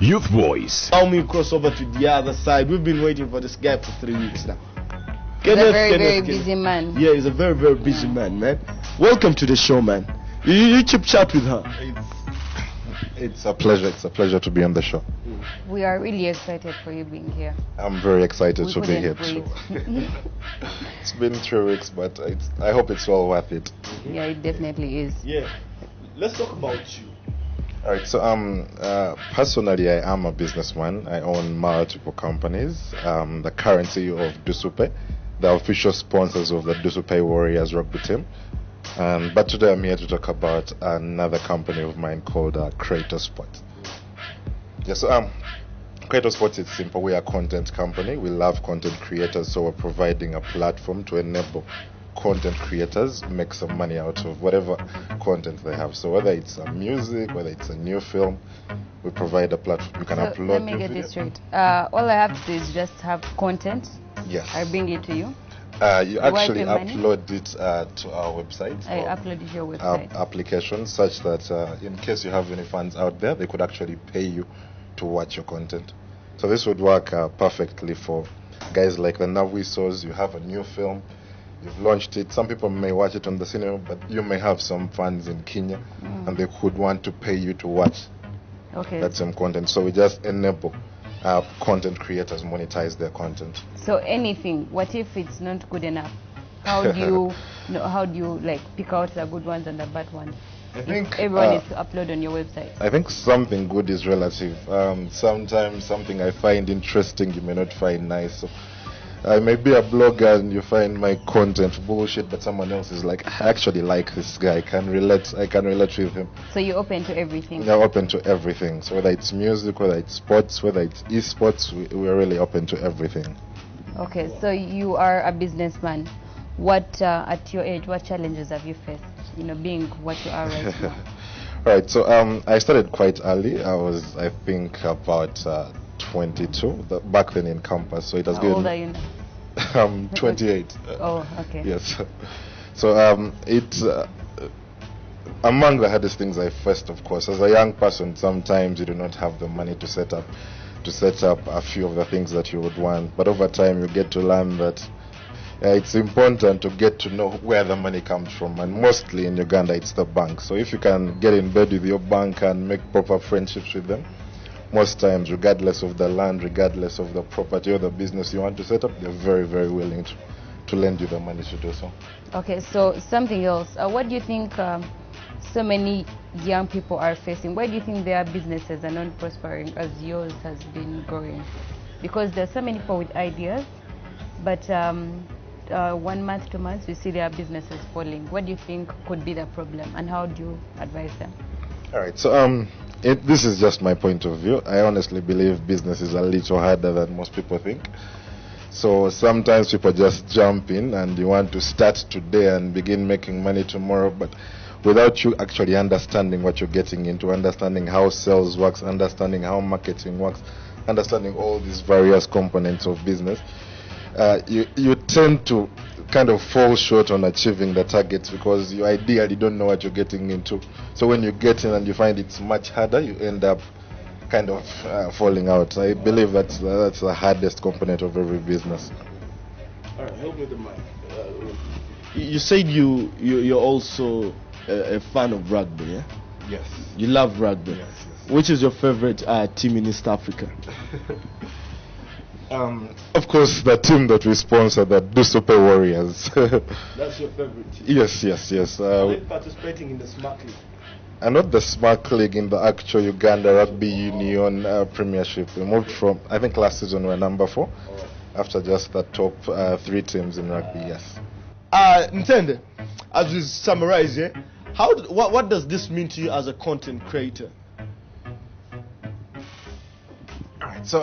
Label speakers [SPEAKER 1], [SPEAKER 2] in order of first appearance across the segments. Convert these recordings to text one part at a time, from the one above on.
[SPEAKER 1] Youth Voice.
[SPEAKER 2] Allow me to cross over to the other side. We've been waiting for this guy for 3 weeks now.
[SPEAKER 3] He's a very busy man.
[SPEAKER 2] Yeah, he's a very busy man. Welcome to the show, man. You chip chat with her.
[SPEAKER 4] It's a pleasure. It's a pleasure to be on the show.
[SPEAKER 3] We are really excited for you being here.
[SPEAKER 4] I'm very excited to be here too. It's been 3 weeks, but I hope it's well worth it.
[SPEAKER 3] Yeah, it definitely is.
[SPEAKER 2] Yeah. Let's talk about you.
[SPEAKER 4] All right. So personally, I am a businessman. I own multiple companies. The current CEO of Dusupe, the official sponsors of the Dusupe Warriors rugby team. But today I'm here to talk about another company of mine called Creator Sports. Yeah, so Creator Sports, it's simple. We are a content company. We love content creators, so we're providing a platform to enable content creators make some money out of whatever content they have. So whether it's music, whether it's a new film, we provide a platform. You can upload.
[SPEAKER 3] Let me get this straight. All I have to do is just have content.
[SPEAKER 4] Yes.
[SPEAKER 3] I bring it to you.
[SPEAKER 4] You actually upload it to our website.
[SPEAKER 3] I upload it to your website.
[SPEAKER 4] Application such that in case you have any fans out there, they could actually pay you to watch your content. So this would work perfectly for guys like the Navisos. You have a new film, you've launched it. Some people may watch it on the cinema, but you may have some fans in Kenya, and they could want to pay you to watch that same content. So we just enable content creators monetize their content.
[SPEAKER 3] So anything, what if it's not good enough? How do you how do you like pick out the good ones and the bad ones?
[SPEAKER 4] I think
[SPEAKER 3] everyone is to upload on your website.
[SPEAKER 4] I think something good is relative. Sometimes something I find interesting you may not find nice. So I may be a blogger and you find my content bullshit, but someone else is like, I actually like this guy. I can relate with him.
[SPEAKER 3] So you're open to everything?
[SPEAKER 4] You're open to everything. So whether it's music, whether it's sports, whether it's esports, we're really open to everything.
[SPEAKER 3] Okay, so you are a businessman. What, at your age, what challenges have you faced, being what you are right now?
[SPEAKER 4] Right, so I started quite early. I was, I think, about 22, back then in campus. So it has
[SPEAKER 3] How
[SPEAKER 4] been...
[SPEAKER 3] old are you now?
[SPEAKER 4] I'm 28.
[SPEAKER 3] Oh, okay.
[SPEAKER 4] Yes. So it's among the hardest things I faced, of course. As a young person, sometimes you do not have the money to set up a few of the things that you would want. But over time, you get to learn that it's important to get to know where the money comes from. And mostly in Uganda, it's the bank. So if you can get in bed with your bank and make proper friendships with them, most times, regardless of the land, regardless of the property or the business you want to set up, they're very, very willing to lend you the money to do so.
[SPEAKER 3] Okay, so something else. What do you think so many young people are facing? Why do you think their businesses are not prospering as yours has been growing? Because there's so many people with ideas, but 1 month, 2 months, we see their businesses falling. What do you think could be the problem, and how do you advise them?
[SPEAKER 4] All right, so this is just my point of view. I honestly believe business is a little harder than most people think. So sometimes people just jump in and you want to start today and begin making money tomorrow, but without you actually understanding what you're getting into, understanding how sales works, understanding how marketing works, understanding all these various components of business, you tend to kind of fall short on achieving the targets because you ideally don't know what you're getting into. So when you get in and you find it's much harder, you end up kind of falling out. I believe that's the hardest component of every business.
[SPEAKER 2] All right, help me with the mic. You said you're also a fan of rugby, yeah?
[SPEAKER 4] Yes.
[SPEAKER 2] You love rugby.
[SPEAKER 4] Yes.
[SPEAKER 2] Which is your favorite team in East Africa?
[SPEAKER 4] Of course, the team that we sponsor, the Dusupe Warriors.
[SPEAKER 2] That's your favorite team?
[SPEAKER 4] Yes.
[SPEAKER 2] Are they participating in the Smart League?
[SPEAKER 4] Not the Smart League, in the actual Uganda Rugby Union Premiership. We moved from, I think last season we were number 4, after just the top 3 teams in rugby, yes.
[SPEAKER 2] Ntende, as we summarize here, what does this mean to you as a content creator?
[SPEAKER 4] So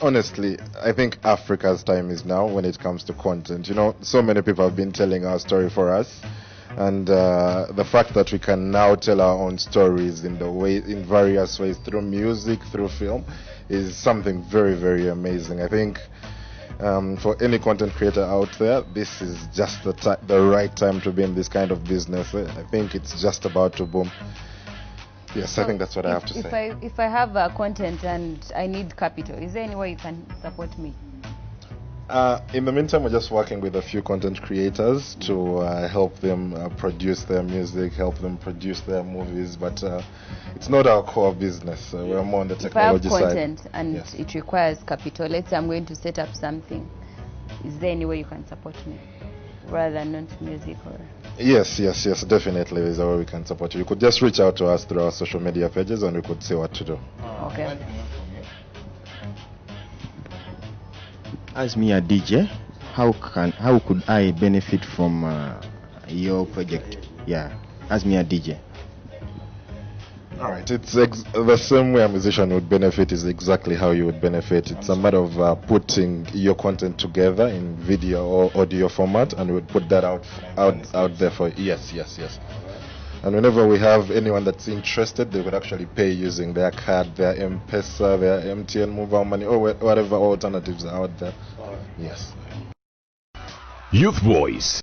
[SPEAKER 4] honestly, I think Africa's time is now when it comes to content. So many people have been telling our story for us, and the fact that we can now tell our own stories in various ways, through music, through film, is something very, very amazing. I think for any content creator out there, this is just the right time to be in this kind of business. I think it's just about to boom. Yes,
[SPEAKER 3] So
[SPEAKER 4] I think that's what I have to say.
[SPEAKER 3] If I have content and I need capital, is there any way you can support me?
[SPEAKER 4] In the meantime, we're just working with a few content creators to help them produce their music, help them produce their movies, but it's not our core business. We're more on the technology
[SPEAKER 3] If I have
[SPEAKER 4] side.
[SPEAKER 3] content and
[SPEAKER 4] Yes.
[SPEAKER 3] it requires capital, let's say I'm going to set up something, is there any way you can support me rather than not music? Or
[SPEAKER 4] Yes, definitely there's a way we can support you. You could just reach out to us through our social media pages and we could see what to do.
[SPEAKER 3] okay.
[SPEAKER 1] As me a DJ, how could I benefit from your project? Yeah, as me a DJ.
[SPEAKER 4] All right, it's the same way a musician would benefit is exactly how you would benefit. It's a matter of putting your content together in video or audio format, and we would put that out there for yes. And whenever we have anyone that's interested, they would actually pay using their card, their M-Pesa, their MTN mobile money, or whatever alternatives are out there. Yes.
[SPEAKER 5] Youth Voice.